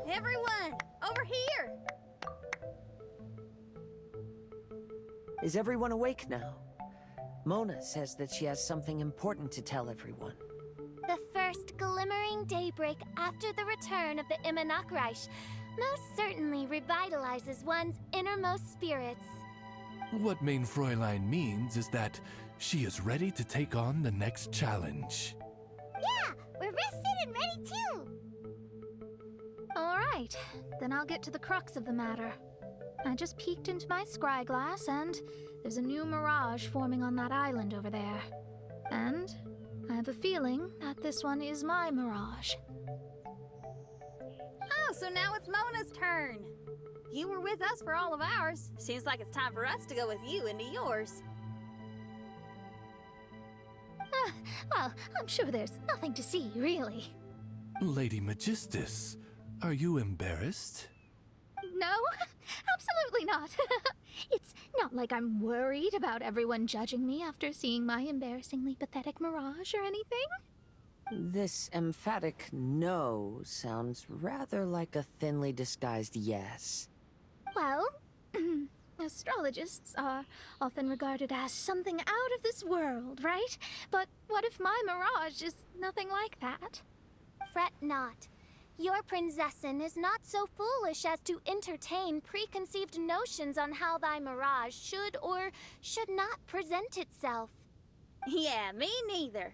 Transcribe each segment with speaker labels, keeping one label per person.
Speaker 1: Everyone, over here!
Speaker 2: Is everyone awake now? Mona says that she has something important to tell everyone.
Speaker 3: The first glimmering daybreak after the return of the Immonakreich most certainly revitalizes one's innermost spirits.
Speaker 4: What Main Fräulein means is that she is ready to take on the next challenge.
Speaker 3: Yeah, we're rested and ready too!
Speaker 5: Alright, then I'll get to the crux of the matter. I just peeked into my scryglass and there's a new mirage forming on that island over there. And I have a feeling that this one is my mirage.
Speaker 1: Oh, so now it's Mona's turn. You were with us for all of ours. Seems like it's time for us to go with you into yours.
Speaker 5: Well, I'm sure there's nothing to see, really.
Speaker 4: Lady Magistus, are you embarrassed?
Speaker 5: No, absolutely not. It's not like I'm worried about everyone judging me after seeing my embarrassingly pathetic mirage or anything.
Speaker 2: This emphatic no sounds rather like a thinly disguised yes.
Speaker 5: Well, astrologists are often regarded as something out of this world, right? But what if my mirage is nothing like that?
Speaker 3: Fret not. Your prinzessin is not so foolish as to entertain preconceived notions on how thy mirage should or should not present itself.
Speaker 1: Yeah, me neither.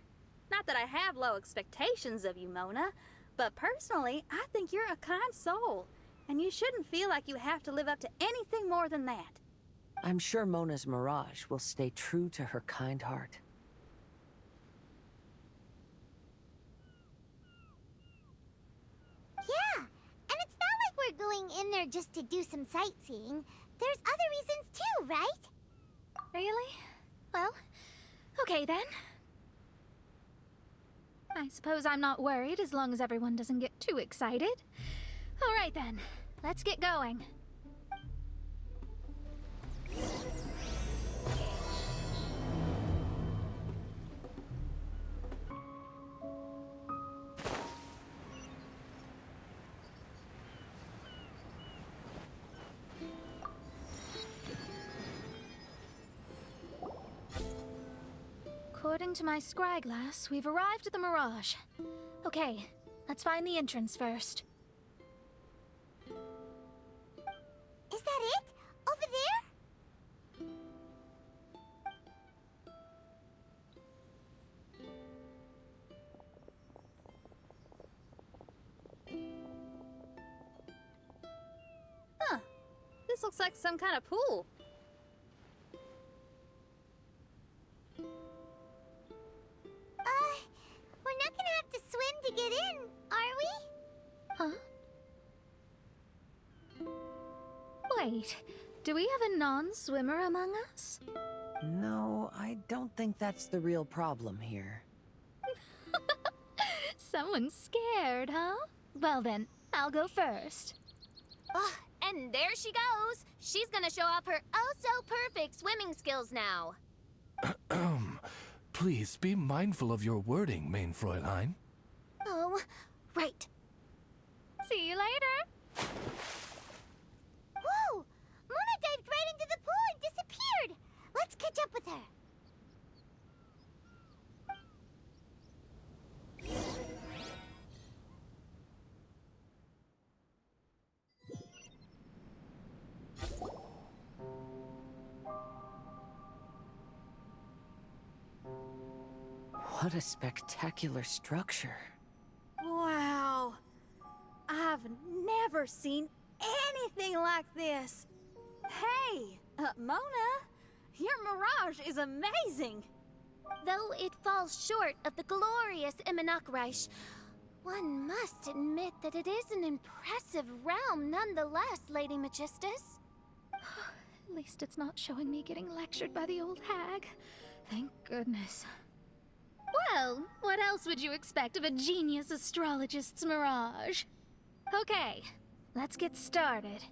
Speaker 1: Not that I have low expectations of you, Mona, but personally, I think you're a kind soul, and you shouldn't feel like you have to live up to anything more than that.
Speaker 2: I'm sure Mona's mirage will stay true to her kind heart.
Speaker 3: Yeah, and it's not like we're going in there just to do some sightseeing. There's other reasons too, right?
Speaker 5: Really? Well, okay then. I suppose I'm not worried as long as everyone doesn't get too excited. All right then, let's get going. According to my scryglass, we've arrived at the Mirage. Okay, let's find the entrance first.
Speaker 3: Is that it? Over there?
Speaker 1: Huh. This looks like some kind of pool.
Speaker 3: We're not gonna have to swim to get in, are we?
Speaker 5: Huh? Wait, do we have a non-swimmer among us?
Speaker 2: No, I don't think that's the real problem here.
Speaker 5: Someone's scared, huh? Well then, I'll go first.
Speaker 3: Oh, and there she goes. She's gonna show off her oh-so-perfect swimming skills now.
Speaker 4: Please be mindful of your wording, Main Fräulein.
Speaker 3: Oh, right.
Speaker 5: See you later.
Speaker 3: Whoa! Mona dived right into the pool and disappeared. Let's catch up with her.
Speaker 2: What a spectacular structure.
Speaker 1: Wow. I've never seen anything like this. Hey, Mona, your mirage is amazing.
Speaker 3: Though it falls short of the glorious Immonakreich, one must admit that it is an impressive realm nonetheless, Lady Magistus.
Speaker 5: At least it's not showing me getting lectured by the old hag. Thank goodness. Well, what else would you expect of a genius astrologist's mirage? Okay, let's get started.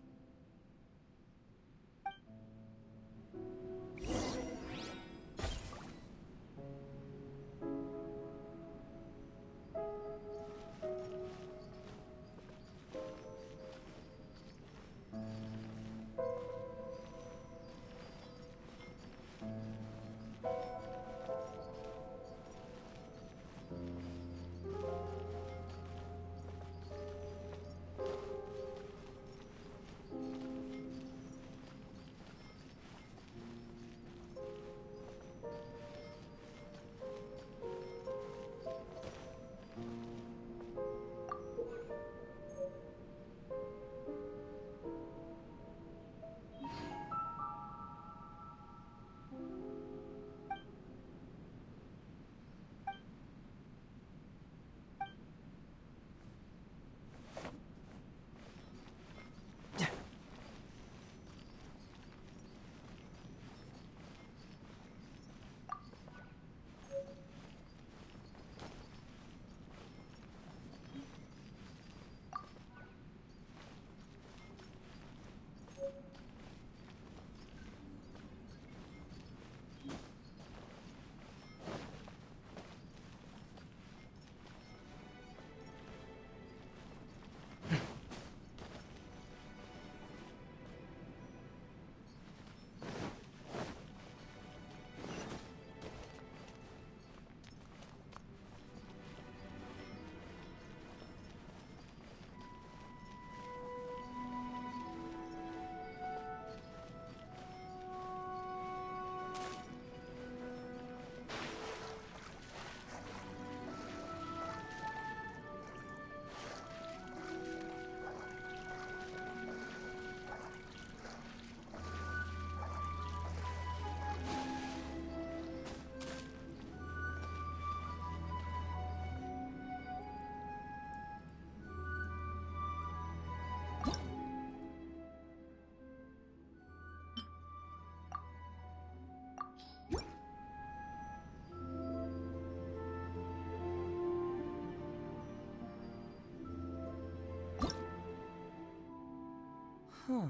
Speaker 6: Huh.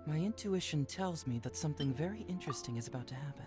Speaker 6: My intuition tells me that something very interesting is about to happen.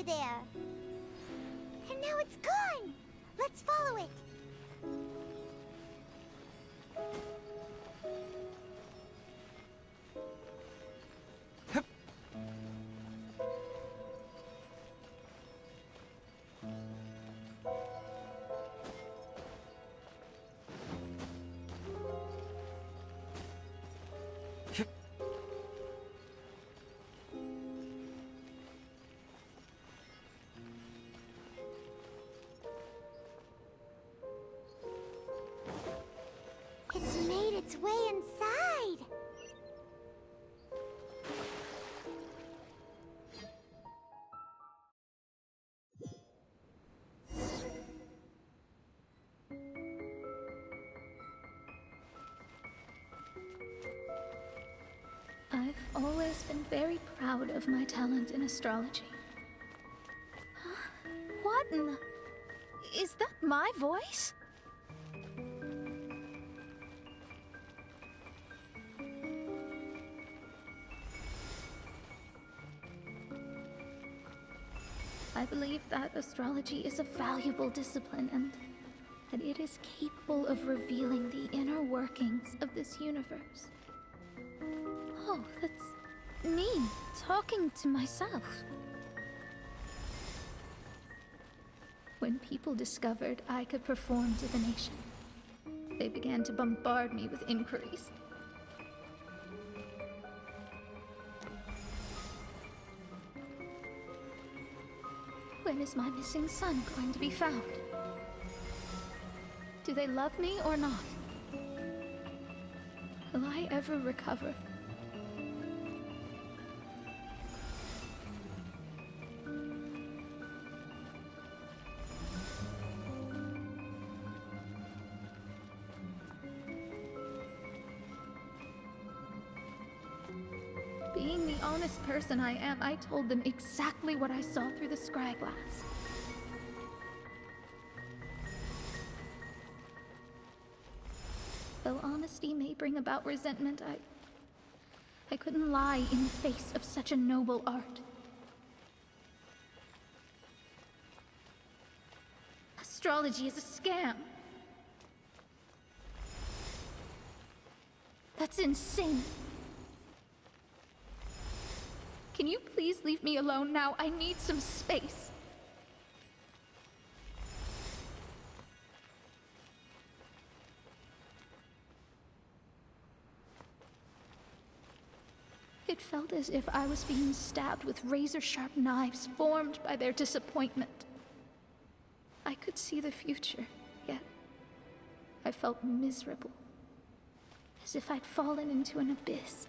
Speaker 3: there. And now it's gone! Let's follow it. It's made its way inside.
Speaker 5: I've always been very proud of my talent in astrology. Huh? What in the... Is that my voice? I believe that astrology is a valuable discipline and that it is capable of revealing the inner workings of this universe. Oh, that's me talking to myself. When people discovered I could perform divination, they began to bombard me with inquiries. When is my missing son going to be found? Do they love me or not? Will I ever recover? Being the honest person I am, I told them exactly what I saw through the scry glass. Though honesty may bring about resentment, I couldn't lie in the face of such a noble art. Astrology is a scam. That's insane. Can you please leave me alone now? I need some space. It felt as if I was being stabbed with razor-sharp knives formed by their disappointment. I could see the future, yet I felt miserable, as if I'd fallen into an abyss.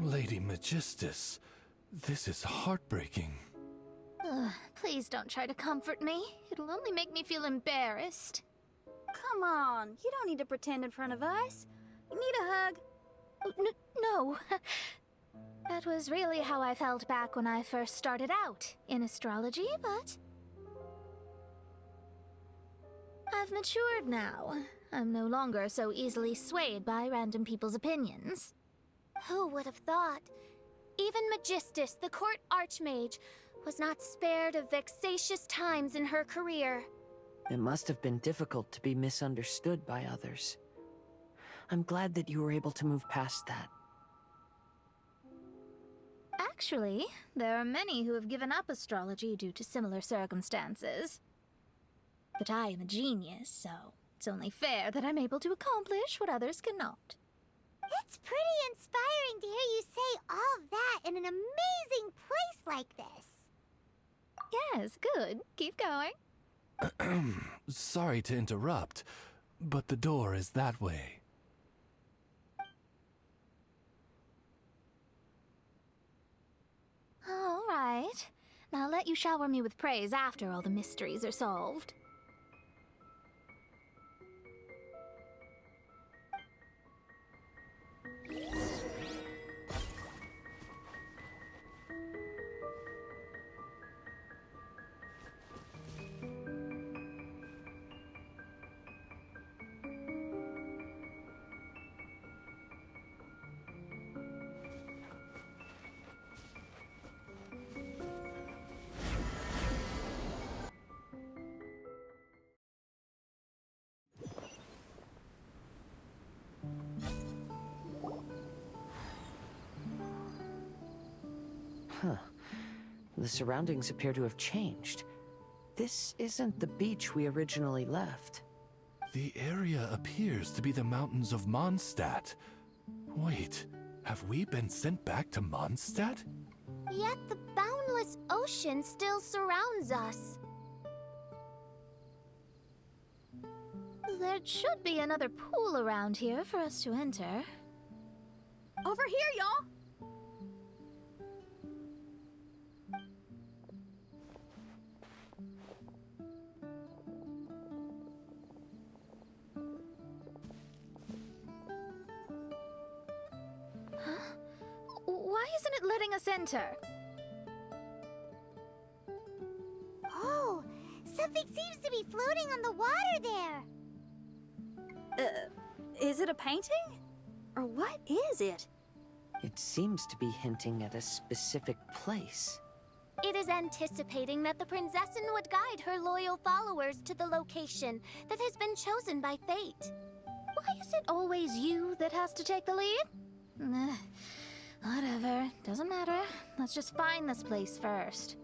Speaker 4: Lady Magistus, this is heartbreaking.
Speaker 5: Please don't try to comfort me. It'll only make me feel embarrassed.
Speaker 1: Come on, you don't need to pretend in front of us. You need a hug.
Speaker 5: No. That was really how I felt back when I first started out in astrology, but I've matured now. I'm no longer so easily swayed by random people's opinions.
Speaker 3: Who would have thought? Even Magistus, the court archmage, was not spared of vexatious times in her career.
Speaker 2: It must have been difficult to be misunderstood by others. I'm glad that you were able to move past that.
Speaker 5: Actually, there are many who have given up astrology due to similar circumstances. But I am a genius, so it's only fair that I'm able to accomplish what others cannot.
Speaker 7: It's pretty inspiring to hear you say all that in an amazing place like this.
Speaker 5: Yes, good. Keep going.
Speaker 4: Sorry to interrupt, but the door is that way.
Speaker 5: All right. Now let you shower me with praise after all the mysteries are solved.
Speaker 2: Huh. The surroundings appear to have changed. This isn't the beach we originally left.
Speaker 4: The area appears to be the mountains of Mondstadt. Wait, have we been sent back to Mondstadt?
Speaker 3: Yet the boundless ocean still surrounds us.
Speaker 5: There should be another pool around here for us to enter.
Speaker 1: Over here, y'all!
Speaker 5: Why isn't it letting us enter?
Speaker 7: Oh, something seems to be floating on the water there.
Speaker 1: Is it a painting? Or what is it?
Speaker 2: It seems to be hinting at a specific place.
Speaker 3: It is anticipating that the Princessin would guide her loyal followers to the location that has been chosen by fate.
Speaker 5: Why is it always you that has to take the lead? Whatever, doesn't matter. Let's just find this place first.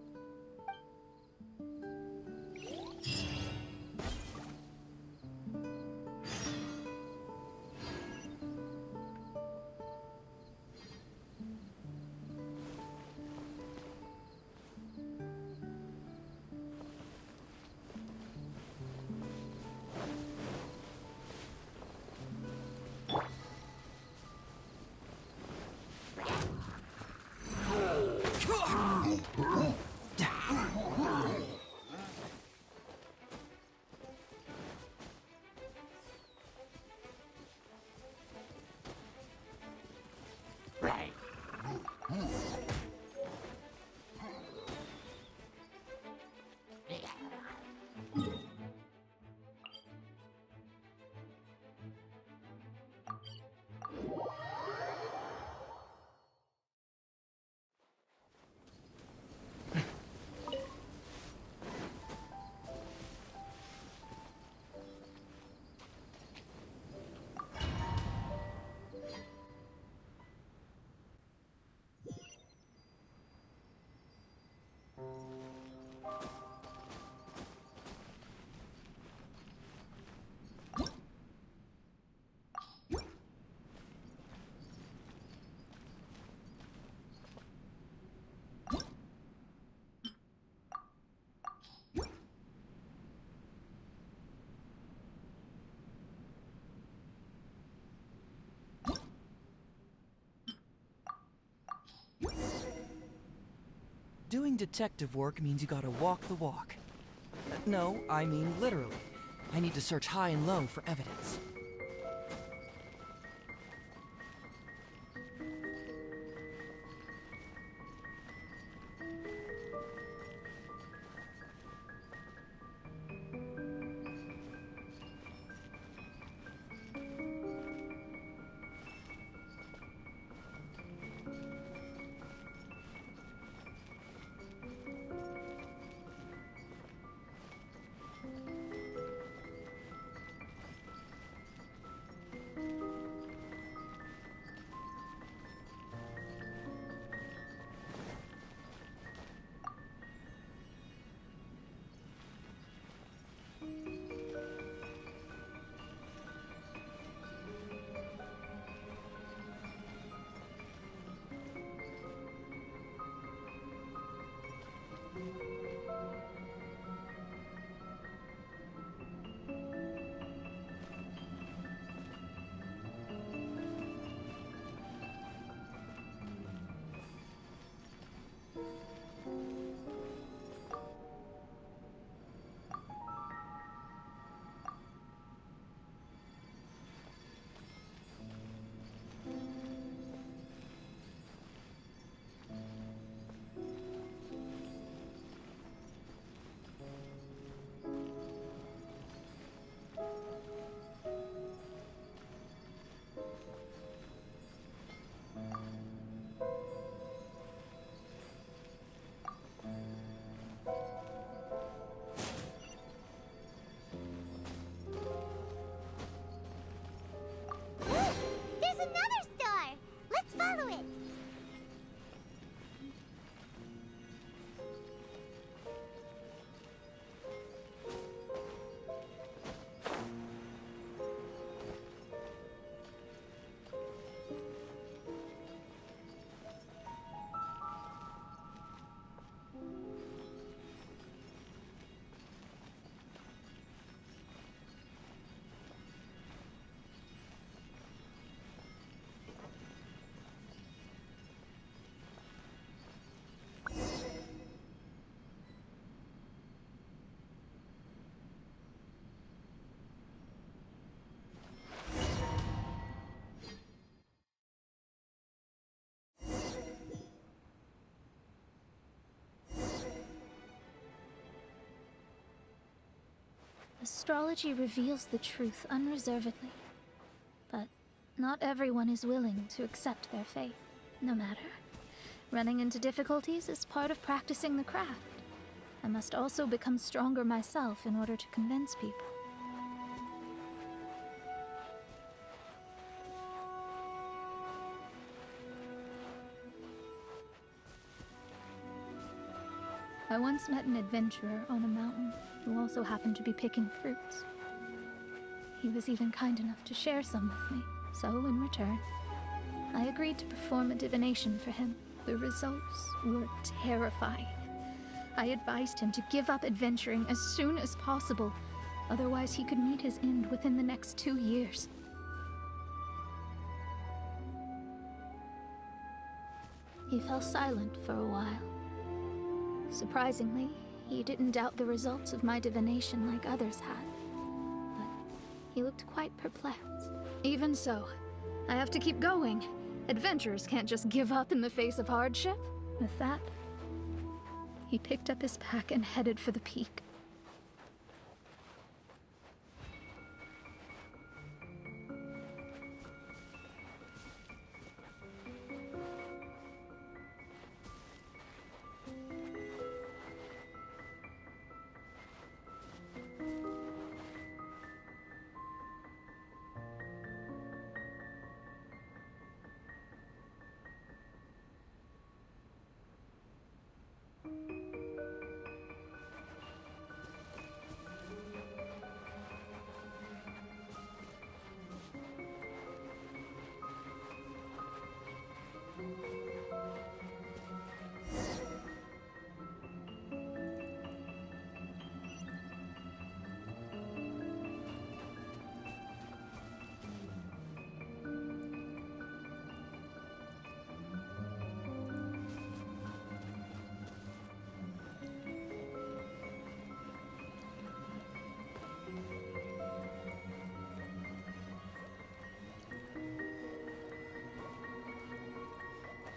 Speaker 6: Doing detective work means you gotta walk the walk. No, I mean literally. I need to search high and low for evidence.
Speaker 5: Astrology reveals the truth unreservedly. But not everyone is willing to accept their fate. No matter. Running into difficulties is part of practicing the craft. I must also become stronger myself in order to convince people. I once met an adventurer on a mountain who also happened to be picking fruits. He was even kind enough to share some with me, so in return, I agreed to perform a divination for him. The results were terrifying. I advised him to give up adventuring as soon as possible, otherwise he could meet his end within the next 2 years. He fell silent for a while. Surprisingly, he didn't doubt the results of my divination like others had. But he looked quite perplexed. Even so, I have to keep going. Adventurers can't just give up in the face of hardship. With that, he picked up his pack and headed for the peak.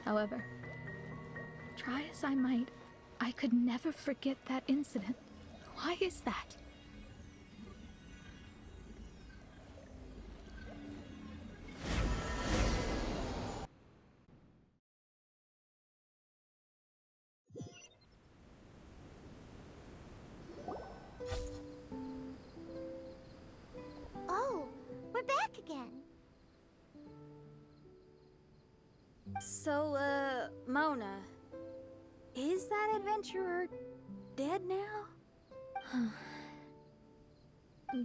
Speaker 5: However, try as I might, I could never forget that incident. Why is that?
Speaker 7: Oh, we're back again.
Speaker 1: So, Mona, is that adventurer dead now?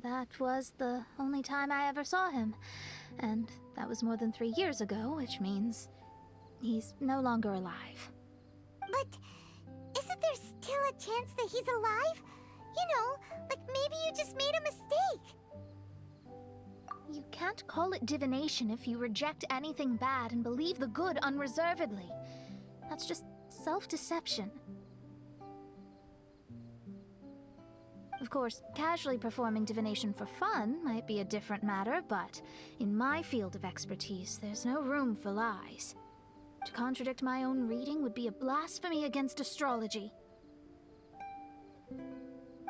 Speaker 5: That was the only time I ever saw him, and that was more than 3 years ago, which means he's no longer alive.
Speaker 7: But isn't there still a chance that he's alive? You know, like maybe you just made a mistake.
Speaker 5: You can't call it divination if you reject anything bad and believe the good unreservedly. That's just self-deception. Of course, casually performing divination for fun might be a different matter, but in my field of expertise, there's no room for lies. To contradict my own reading would be a blasphemy against astrology.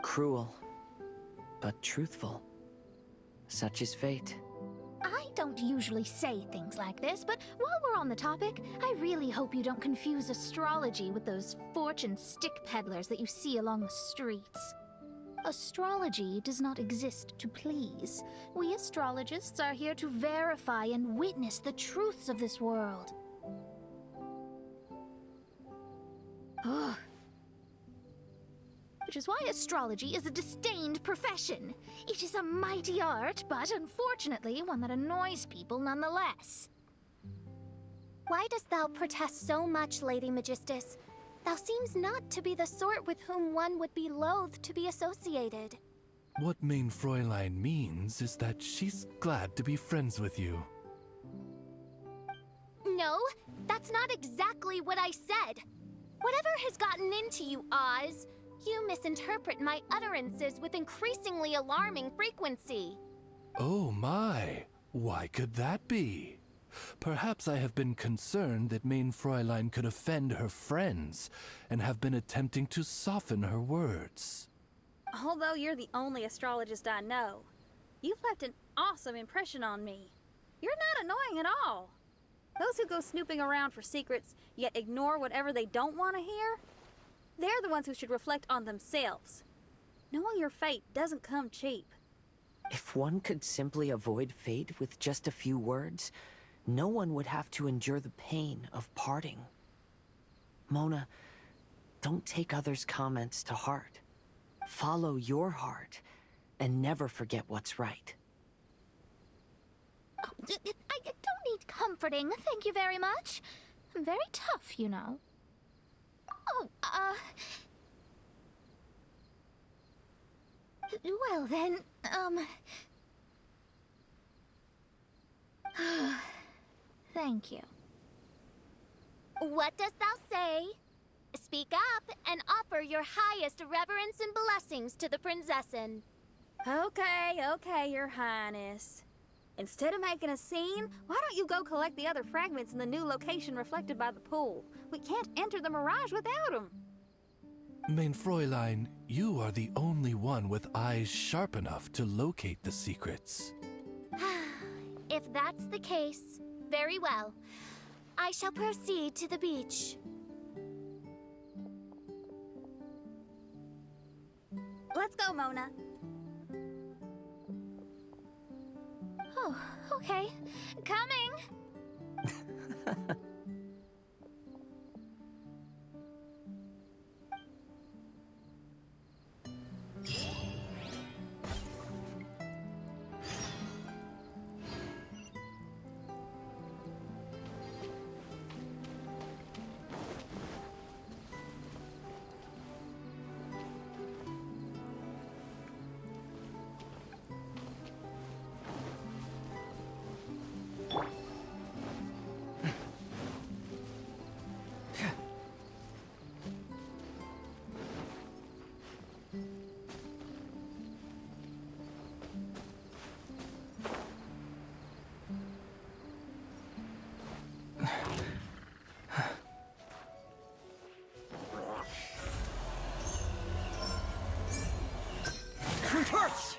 Speaker 2: Cruel, but truthful. Such is fate.
Speaker 5: I don't usually say things like this, but while we're on the topic, I really hope you don't confuse astrology with those fortune stick peddlers that you see along the streets. Astrology does not exist to please. We astrologists are here to verify and witness the truths of this world. Ugh. Which is why astrology is a disdained profession. It is a mighty art, but unfortunately one that annoys people nonetheless.
Speaker 3: Why dost thou protest so much, Lady Magistus? Thou seems not to be the sort with whom one would be loath to be associated.
Speaker 4: What Main Fräulein means is that she's glad to be friends with you.
Speaker 3: No, that's not exactly what I said. Whatever has gotten into you, Oz? You misinterpret my utterances with increasingly alarming frequency.
Speaker 4: Oh my, why could that be? Perhaps I have been concerned that Main Fräulein could offend her friends, and have been attempting to soften her words.
Speaker 1: Although you're the only astrologist I know, you've left an awesome impression on me. You're not annoying at all. Those who go snooping around for secrets, yet ignore whatever they don't want to hear, they're the ones who should reflect on themselves. Knowing your fate doesn't come cheap.
Speaker 2: If one could simply avoid fate with just a few words, no one would have to endure the pain of parting. Mona, don't take others' comments to heart. Follow your heart, and never forget what's right.
Speaker 5: Oh, I don't need comforting, thank you very much. I'm very tough, you know. Oh, well then, thank you.
Speaker 3: What dost thou say? Speak up and offer your highest reverence and blessings to the Prinzessin.
Speaker 1: Okay, Your Highness. Instead of making a scene, why don't you go collect the other fragments in the new location reflected by the pool? We can't enter the Mirage without them.
Speaker 4: Mein Fräulein, you are the only one with eyes sharp enough to locate the secrets.
Speaker 3: If that's the case, very well. I shall proceed to the beach.
Speaker 1: Let's go, Mona.
Speaker 5: Oh, okay. Coming!
Speaker 6: Reverse!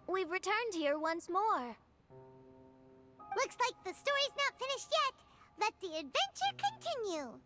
Speaker 3: We've returned here once more.
Speaker 7: Looks like the story's not finished yet. Let the adventure continue.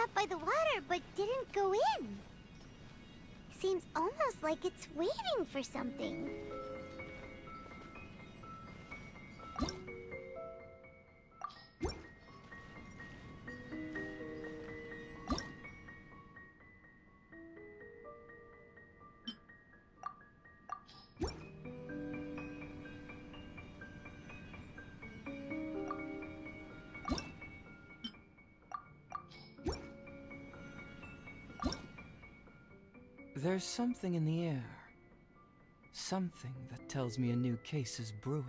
Speaker 7: up by the water but didn't go in. Seems almost like it's waiting for something.
Speaker 6: There's something in the air. Something that tells me a new case is brewing.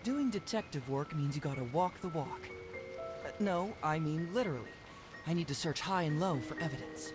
Speaker 6: Doing detective work means you gotta walk the walk. No, I mean literally. I need to search high and low for evidence.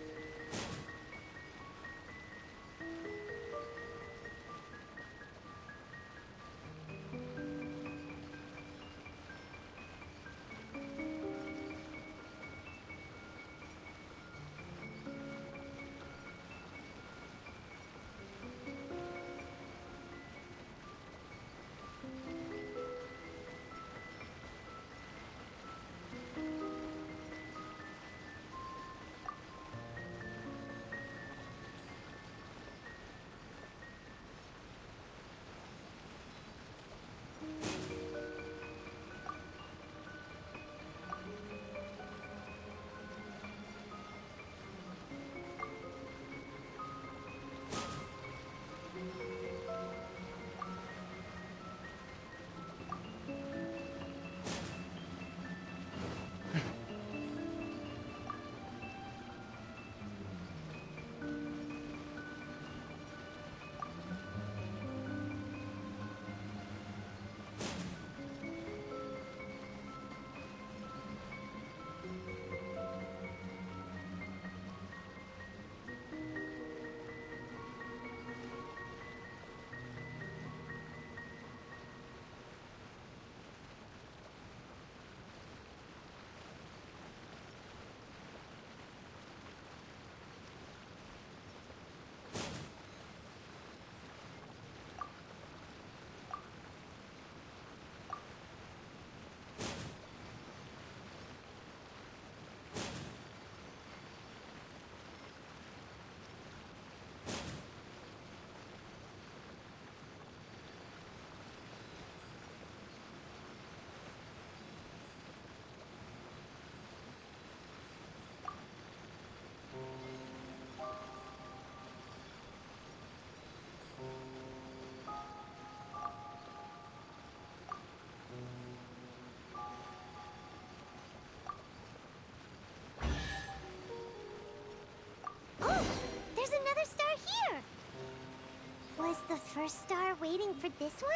Speaker 7: there a star waiting for this one?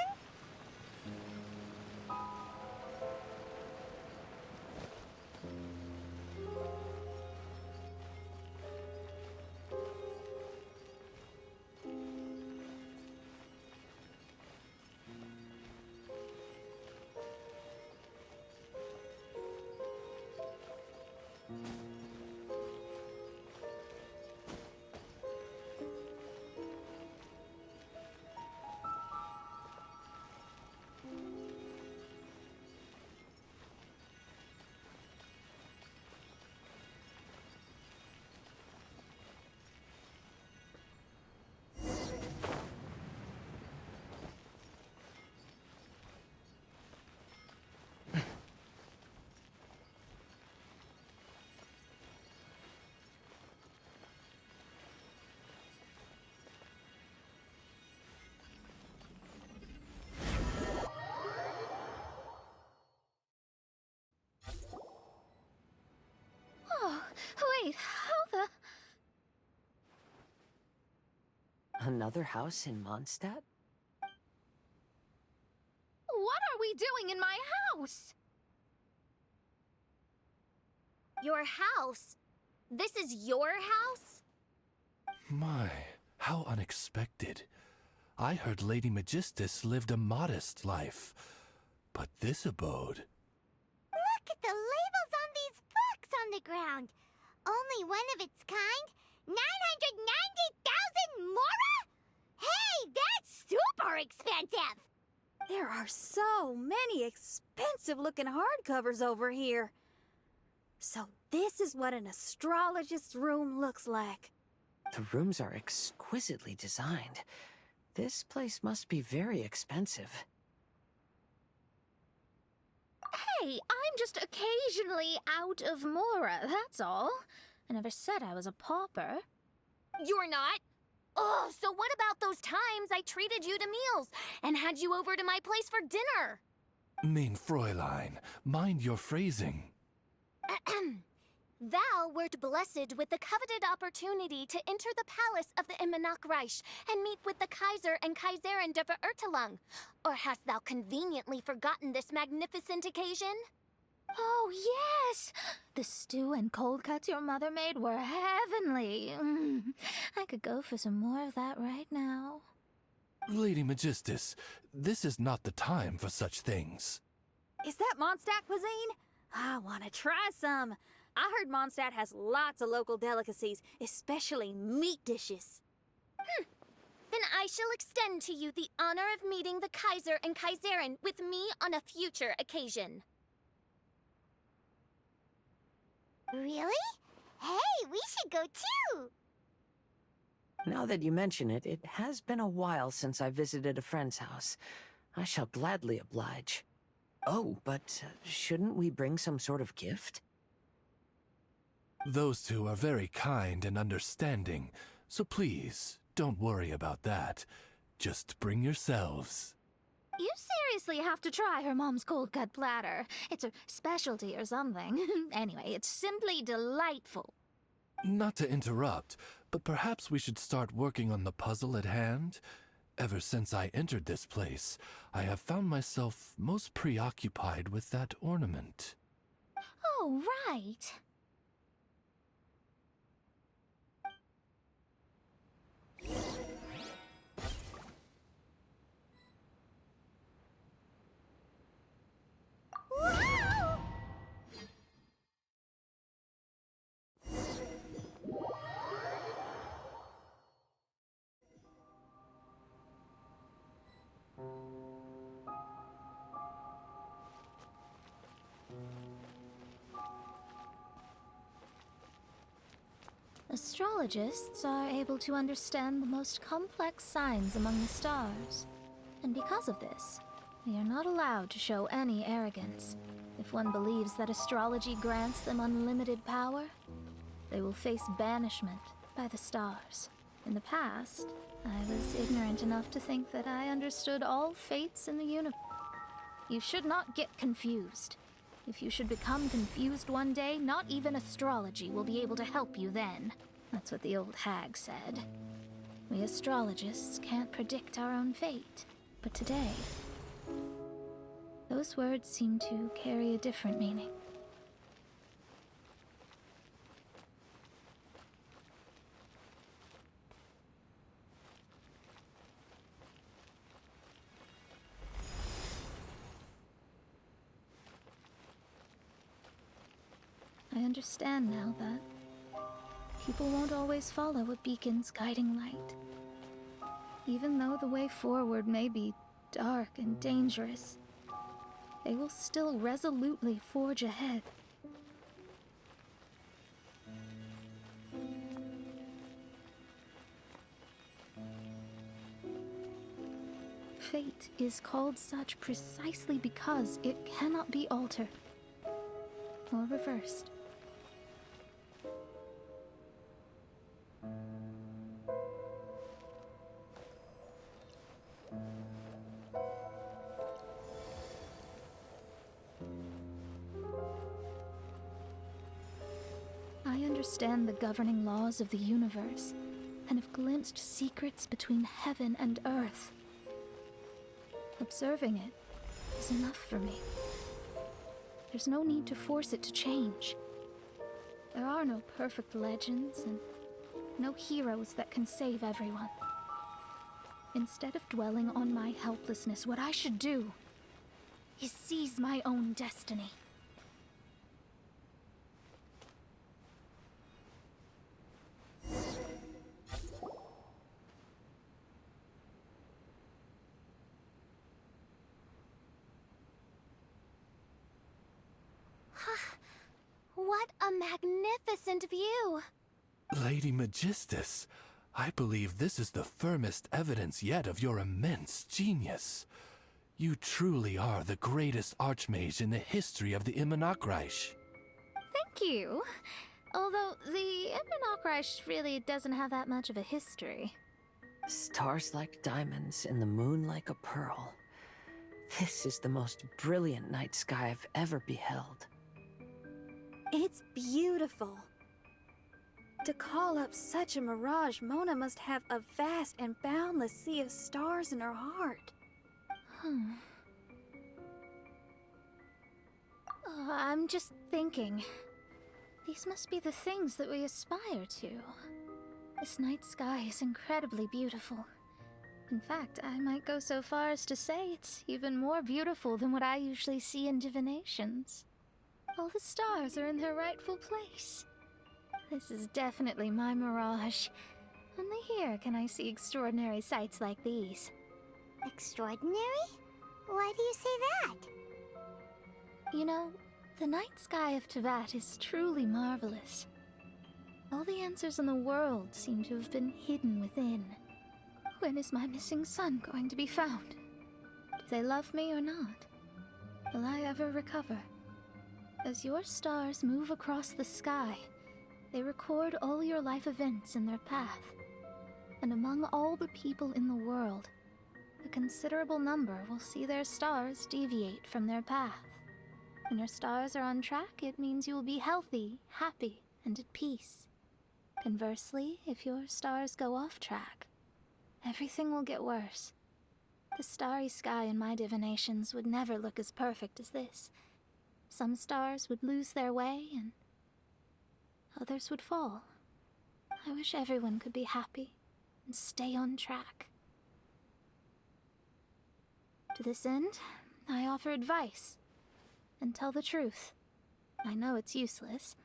Speaker 5: Oh, wait, how the...
Speaker 2: Another house in Mondstadt?
Speaker 5: What are we doing in my house?
Speaker 3: Your house? This is your house?
Speaker 4: My, how unexpected. I heard Lady Magistus lived a modest life, but this abode...
Speaker 7: Look at the labels on these books on the ground. Only one of its kind? 990,000 mora? Hey, that's super expensive!
Speaker 1: There are so many expensive-looking hardcovers over here. So this is what an astrologist's room looks like.
Speaker 2: The rooms are exquisitely designed. This place must be very expensive.
Speaker 5: Hey, I'm just occasionally out of mora, that's all. I never said I was a pauper.
Speaker 3: You're not? Oh, so what about those times I treated you to meals and had you over to my place for dinner?
Speaker 4: Mein Fräulein, mind your phrasing.
Speaker 3: Thou wert blessed with the coveted opportunity to enter the palace of the Immanok Reich and meet with the Kaiser and Kaiserin der Verurteilung. Or hast thou conveniently forgotten this magnificent occasion?
Speaker 5: Oh, yes! The stew and cold cuts your mother made were heavenly. I could go for some more of that right now.
Speaker 4: Lady Magistus, this is not the time for such things.
Speaker 1: Is that Mondstadt cuisine? I want to try some. I heard Mondstadt has lots of local delicacies, especially meat dishes.
Speaker 3: Then I shall extend to you the honor of meeting the Kaiser and Kaiserin with me on a future occasion.
Speaker 7: Really? Hey, we should go too!
Speaker 2: Now that you mention it, it has been a while since I visited a friend's house. I shall gladly oblige. Oh, but shouldn't we bring some sort of gift?
Speaker 4: Those two are very kind and understanding, so please, don't worry about that. Just bring yourselves.
Speaker 5: You seriously have to try her mom's cold cut platter. It's a specialty or something. Anyway, it's simply delightful.
Speaker 4: Not to interrupt, but perhaps we should start working on the puzzle at hand? Ever since I entered this place, I have found myself most preoccupied with that ornament.
Speaker 5: Oh, right. Astrologists are able to understand the most complex signs among the stars. And because of this, they are not allowed to show any arrogance. If one believes that astrology grants them unlimited power, they will face banishment by the stars. In the past, I was ignorant enough to think that I understood all fates in the universe. You should not get confused. If you should become confused one day, not even astrology will be able to help you then. That's what the old hag said. We astrologists can't predict our own fate, but today, those words seem to carry a different meaning. I understand now that people won't always follow a beacon's guiding light. Even though the way forward may be dark and dangerous, they will still resolutely forge ahead. Fate is called such precisely because it cannot be altered or reversed. I understand the governing laws of the universe, and have glimpsed secrets between heaven and earth. Observing it is enough for me. There's no need to force it to change. There are no perfect legends, and no heroes that can save everyone. Instead of dwelling on my helplessness, what I should do is seize my own destiny.
Speaker 3: What a magnificent view!
Speaker 4: Lady Magistus, I believe this is the firmest evidence yet of your immense genius. You truly are the greatest archmage in the history of the Immonokreich.
Speaker 5: Thank you. Although the Immonokreich really doesn't have that much of a history.
Speaker 2: Stars like diamonds and the moon like a pearl. This is the most brilliant night sky I've ever beheld.
Speaker 1: It's beautiful. To call up such a mirage, Mona must have a vast and boundless sea of stars in her heart.
Speaker 5: I'm just thinking. These must be the things that we aspire to. This night sky is incredibly beautiful. In fact, I might go so far as to say it's even more beautiful than what I usually see in divinations. All the stars are in their rightful place. This is definitely my mirage. Only here can I see extraordinary sights like these.
Speaker 7: Extraordinary? Why do you say that?
Speaker 5: You know, the night sky of Tevat is truly marvelous. All the answers in the world seem to have been hidden within. When is my missing son going to be found? Do they love me or not? Will I ever recover? As your stars move across the sky, they record all your life events in their path. And among all the people in the world, a considerable number will see their stars deviate from their path. When your stars are on track, it means you will be healthy, happy, and at peace. Conversely, if your stars go off track, everything will get worse. The starry sky in my divinations would never look as perfect as this. Some stars would lose their way, and others would fall. I wish everyone could be happy and stay on track. To this end, I offer advice and tell the truth. I know it's useless.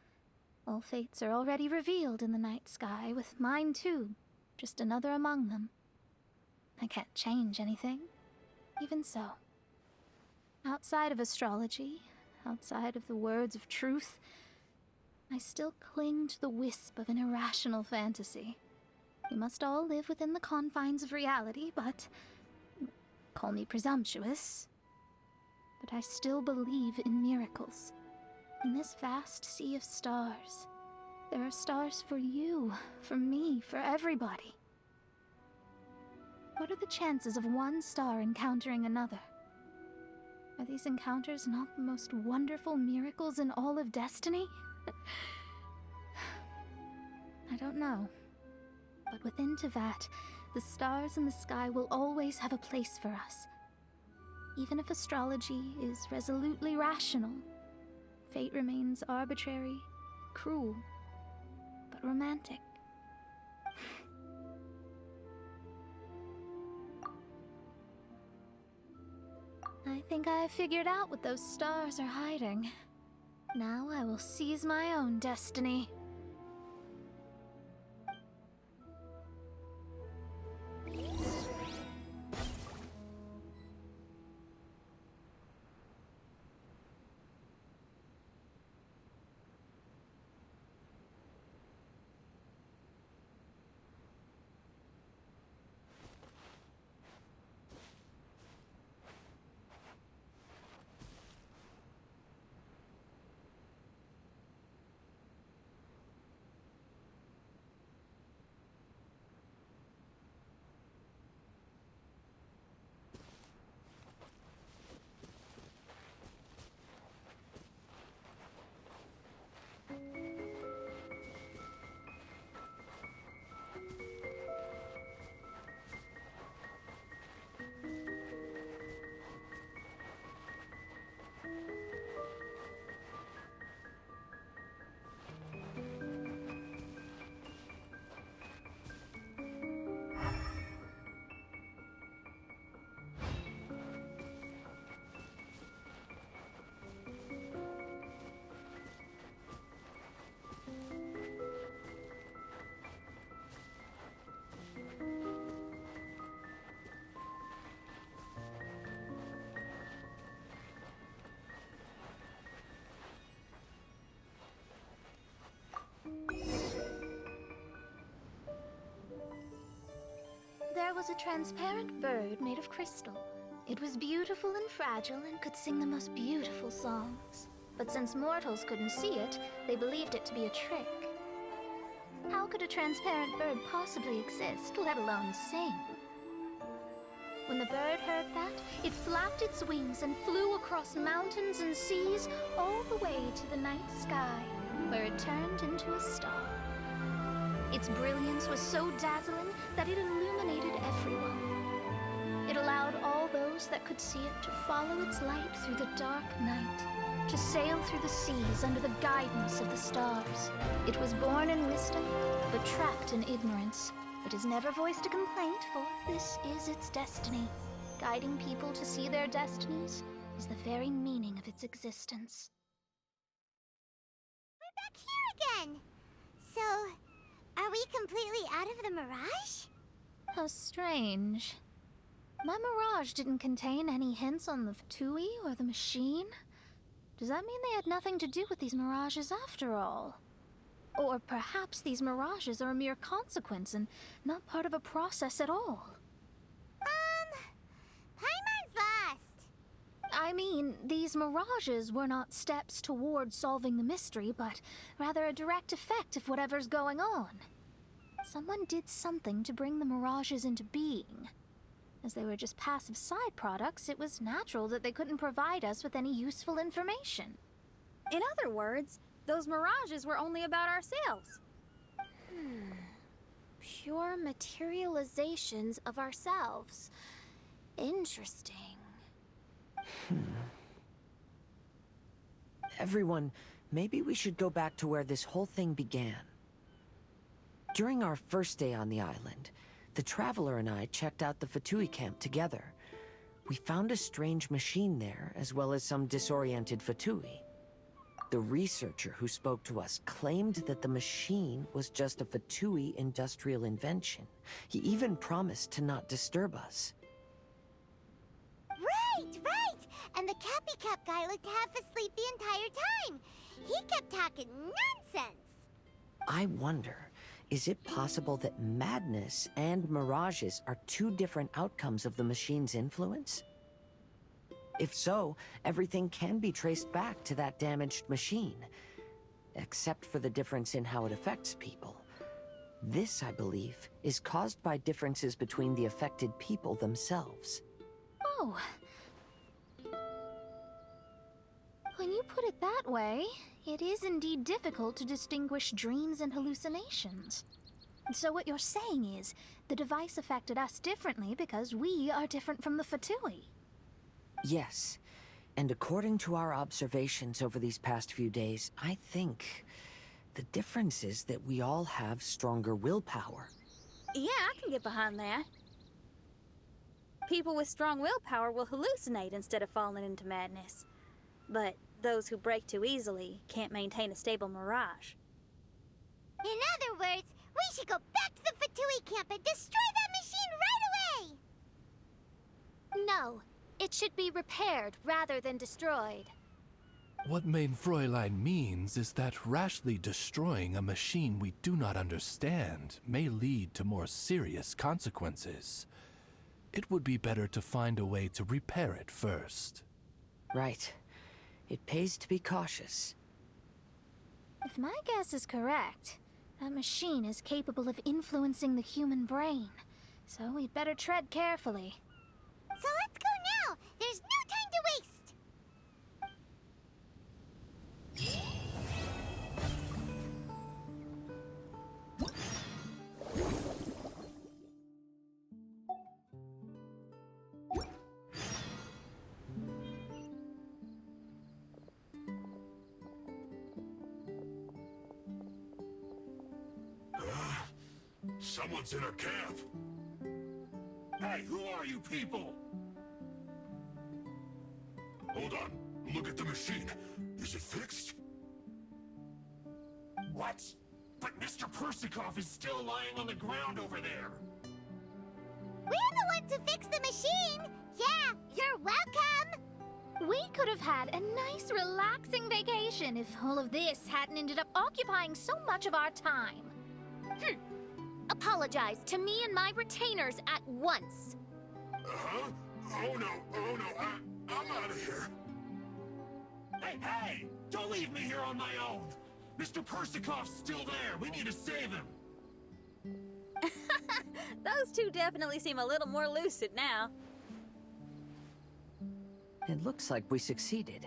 Speaker 5: All fates are already revealed in the night sky, with mine too, just another among them. I can't change anything. Even so, outside of astrology, outside of the words of truth, I still cling to the wisp of an irrational fantasy. We must all live within the confines of reality, but call me presumptuous. But I still believe in miracles. In this vast sea of stars, there are stars for you, for me, for everybody. What are the chances of one star encountering another? Are these encounters not the most wonderful miracles in all of destiny? I don't know. But within Tevat, the stars in the sky will always have a place for us. Even if astrology is resolutely rational, fate remains arbitrary, cruel, but romantic. I think I figured out what those stars are hiding. Now I will seize my own destiny. There was a transparent bird made of crystal. It was beautiful and fragile and could sing the most beautiful songs. But since mortals couldn't see it, they believed it to be a trick. How could a transparent bird possibly exist, let alone sing? When the bird heard that, it flapped its wings and flew across mountains and seas all the way to the night sky, where it turned into a star. Its brilliance was so dazzling that it illuminated everyone. It allowed all those that could see it to follow its light through the dark night, to sail through the seas under the guidance of the stars. It was born in wisdom, but trapped in ignorance. It has never voiced a complaint, for this is its destiny. Guiding people to see their destinies is the very meaning of its existence.
Speaker 7: We're back here again! So, are we completely out of the mirage?
Speaker 5: How strange. My mirage didn't contain any hints on the Fatui or the machine. Does that mean they had nothing to do with these mirages after all? Or perhaps these mirages are a mere consequence and not part of a process at all?
Speaker 7: Paimon's lost.
Speaker 5: I mean, these mirages were not steps toward solving the mystery, but rather a direct effect of whatever's going on. Someone did something to bring the mirages into being. As they were just passive side products, it was natural that they couldn't provide us with any useful information.
Speaker 1: In other words, those mirages were only about ourselves.
Speaker 3: Pure materializations of ourselves. Interesting.
Speaker 2: Everyone, maybe we should go back to where this whole thing began. During our first day on the island, the Traveler and I checked out the Fatui camp together. We found a strange machine there, as well as some disoriented Fatui. The researcher who spoke to us claimed that the machine was just a Fatui industrial invention. He even promised to not disturb us.
Speaker 7: Right! And the Cappy Cap guy looked half asleep the entire time. He kept talking nonsense.
Speaker 2: I wonder, is it possible that madness and mirages are two different outcomes of the machine's influence? If so, everything can be traced back to that damaged machine, except for the difference in how it affects people. This, I believe, is caused by differences between the affected people themselves.
Speaker 5: Oh. When you put it that way, it is indeed difficult to distinguish dreams and hallucinations. So what you're saying is, the device affected us differently because we are different from the Fatui.
Speaker 2: Yes. And according to our observations over these past few days, I think the difference is that we all have stronger willpower.
Speaker 1: Yeah, I can get behind that. People with strong willpower will hallucinate instead of falling into madness. But those who break too easily can't maintain a stable mirage.
Speaker 7: In other words, we should go back to the Fatui camp and destroy that machine right away!
Speaker 3: No, it should be repaired rather than destroyed.
Speaker 4: What mein Fräulein means is that rashly destroying a machine we do not understand may lead to more serious consequences. It would be better to find a way to repair it first.
Speaker 2: Right. It pays to be cautious.
Speaker 5: If my guess is correct, that machine is capable of influencing the human brain. So we'd better tread carefully.
Speaker 7: So let's go now! There's no time to waste!
Speaker 8: Someone's in a camp. Hey, who are you people? Hold on. Look at the machine. Is it fixed? What? But Mr. Persikov is still lying on the ground over there.
Speaker 7: We're the ones who fixed the machine! Yeah, you're welcome!
Speaker 5: We could have had a nice, relaxing vacation if all of this hadn't ended up occupying so much of our time.
Speaker 3: Apologize to me and my retainers at once.
Speaker 8: Huh? Oh no, I'm out of here. Hey! Don't leave me here on my own! Mr. Persikov's still there! We need to save him!
Speaker 1: Those two definitely seem a little more lucid now.
Speaker 2: It looks like we succeeded.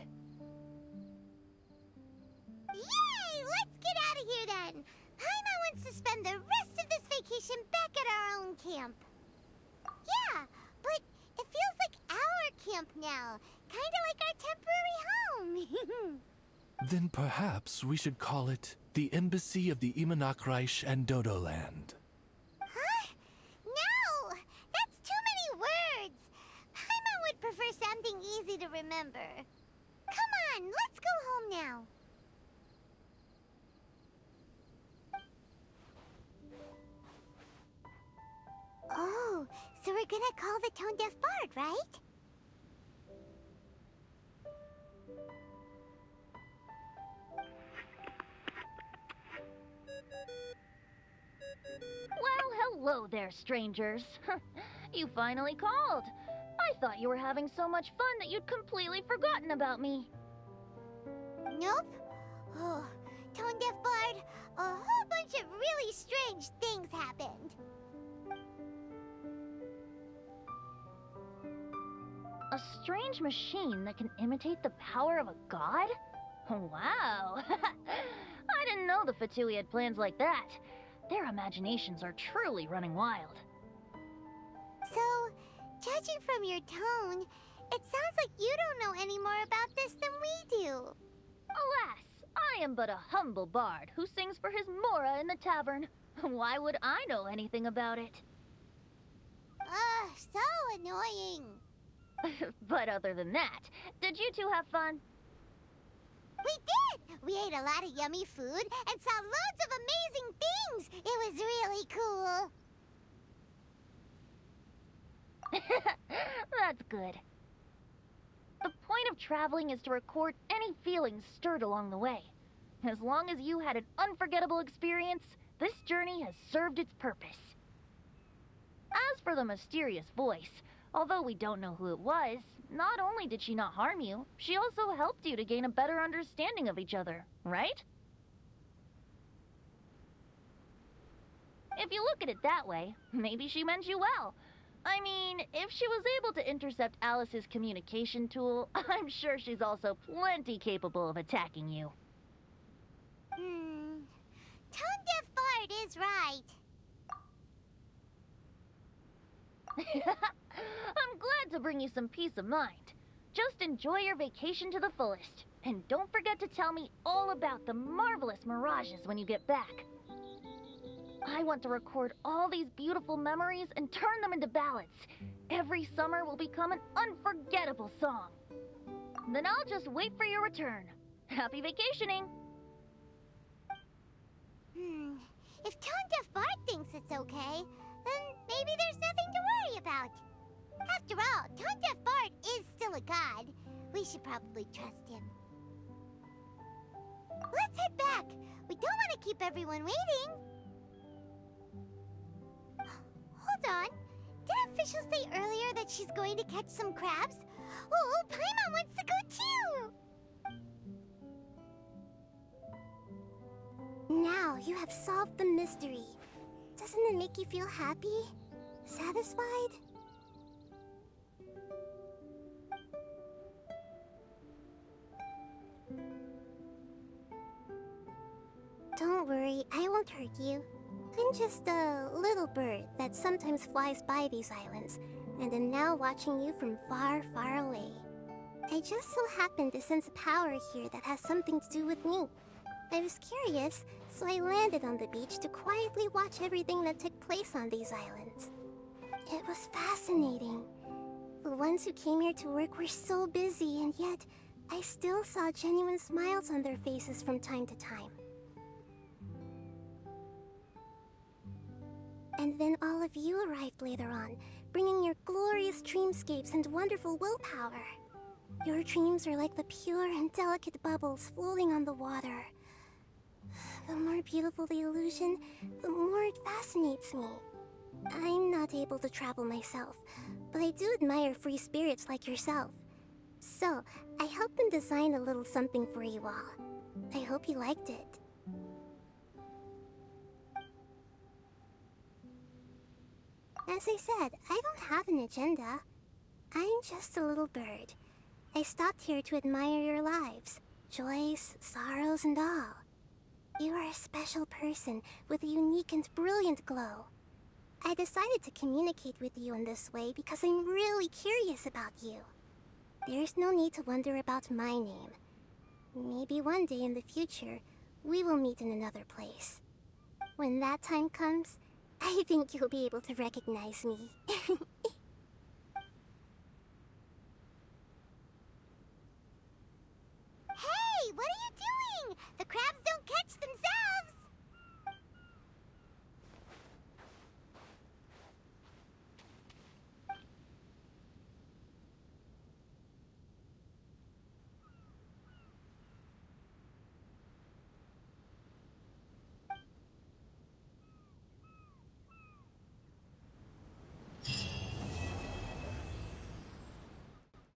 Speaker 7: Yay! Let's get out of here then! Paimon wants to spend the rest of this vacation back at our own camp. Yeah, but it feels like our camp now. Kinda like our temporary home.
Speaker 4: Then perhaps we should call it the Embassy of the Imanakreich and Dodoland.
Speaker 7: Huh? No! That's too many words! Paimon would prefer something easy to remember. Come on, let's go home now. Oh, so we're gonna call the tone-deaf bard, right?
Speaker 9: Well, hello there, strangers. You finally called. I thought you were having so much fun that you'd completely forgotten about me.
Speaker 7: Nope. Oh, tone-deaf bard, a whole bunch of really strange things happened.
Speaker 9: A strange machine that can imitate the power of a god? Wow. I didn't know the Fatui had plans like that. Their imaginations are truly running wild.
Speaker 7: So, judging from your tone, it sounds like you don't know any more about this than we do.
Speaker 9: Alas, I am but a humble bard who sings for his Mora in the tavern. Why would I know anything about it?
Speaker 7: Ugh, so annoying.
Speaker 9: But other than that, did you two have fun?
Speaker 7: We did! We ate a lot of yummy food and saw loads of amazing things! It was really cool!
Speaker 9: That's good. The point of traveling is to record any feelings stirred along the way. As long as you had an unforgettable experience, this journey has served its purpose. As for the mysterious voice, although we don't know who it was, not only did she not harm you, she also helped you to gain a better understanding of each other, right? If you look at it that way, maybe she meant you well. I mean, if she was able to intercept Alice's communication tool, I'm sure she's also plenty capable of attacking you.
Speaker 7: Tone-deaf bard is right.
Speaker 9: I'm glad to bring you some peace of mind. Just enjoy your vacation to the fullest. And don't forget to tell me all about the marvelous mirages when you get back. I want to record all these beautiful memories and turn them into ballads. Every summer will become an unforgettable song. Then I'll just wait for your return. Happy vacationing!
Speaker 7: If Tone Deaf Bard thinks it's okay, then maybe there's nothing to worry about. After all, Tone Deaf Bard is still a god. We should probably trust him. Let's head back. We don't want to keep everyone waiting. Hold on. Did officials say earlier that she's going to catch some crabs? Oh, Paimon wants to go too! Now you have solved the mystery. Doesn't it make you feel happy? Satisfied? Don't worry, I won't hurt you. I'm just a little bird that sometimes flies by these islands, and am now watching you from far, far away. I just so happened to sense a power here that has something to do with me. I was curious, so I landed on the beach to quietly watch everything that took place on these islands. It was fascinating. The ones who came here to work were so busy, and yet I still saw genuine smiles on their faces from time to time. And then all of you arrived later on, bringing your glorious dreamscapes and wonderful willpower. Your dreams are like the pure and delicate bubbles floating on the water. The more beautiful the illusion, the more it fascinates me. I'm not able to travel myself, but I do admire free spirits like yourself. So, I helped them design a little something for you all. I hope you liked it. As I said, I don't have an agenda. I'm just a little bird. I stopped here to admire your lives, joys, sorrows, and all. You are a special person with a unique and brilliant glow. I decided to communicate with you in this way because I'm really curious about you. There's no need to wonder about my name. Maybe one day in the future, we will meet in another place. When that time comes, I think you'll be able to recognize me.